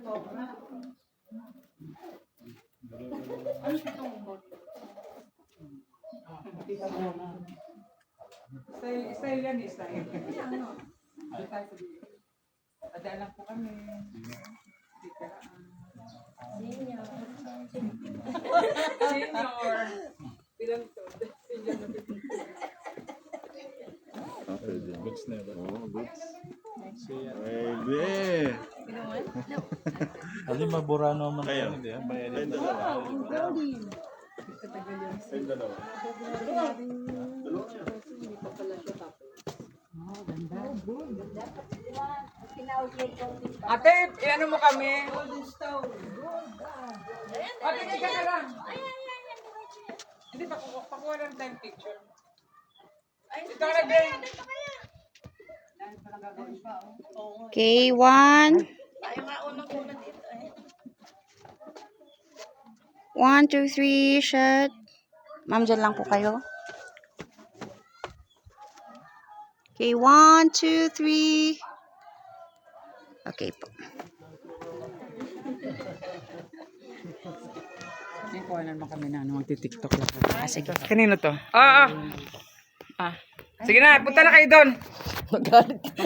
Style yan, style. Adaan lang po kami. Senior. Bilang to. Senior na Goods na ba? Oo, goods. Pwede. Ali, maburano man Kayo? hindi ah. Bayarin Ayun, na. dalawa. Ate, iano mo kami? Ate, kaya ka lang. Hindi, pakuha lang tayong picture. Ito ka na, Jane. K1. 1, 2, 3, shot. Ma'am, dyan lang po kayo. Okay, 1, 2, 3. Okay po. Kuha naman kami na magti-tiktok lang. Sige. Kanino to? Sige na, punta na kayo doon.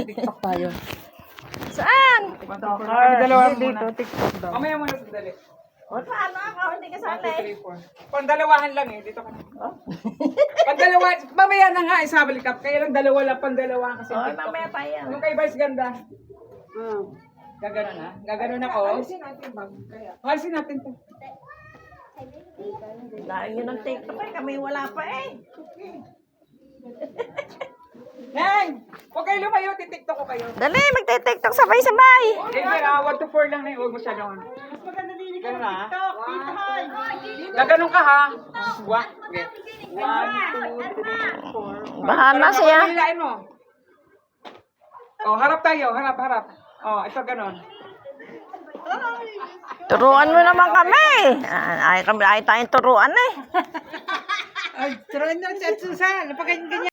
TikTok tayo. Saan? Kami dalawa dito, tiktok daw. Mamaya muna sandali. O, paano ako? Hindi ka 1, 2, 3, 4. Pandalawahan lang eh, dito ka na. Pandalawahan, mamaya na nga, isabalik up. Kaya lang dalawa lang, pandalawahan kasi tiktok. mamaya tayo. Yung kay Vice ganda. Gaganon na? Gaganon ako? Alisin natin bag. Alisin natin to. Dahil yun ang TikTok eh. Kami wala pa eh. Neng! Huwag kayo lumayo, titiktok ko kayo. Dali, magte-TikTok sabay-sabay. Hindi, 1 to 4 lang na yun. Huwag masyadong ano. Ganun na ha? Gaganon ka ha? Okay. 1, 2, 3, 4. Bahala siya. Hilain mo. Oh, harap tayo. Harap. Oh, ito ganon. Turuan mo naman kami. Ay tayong turuan eh. Ay, turuan na sa Susan. Napakain ganyan.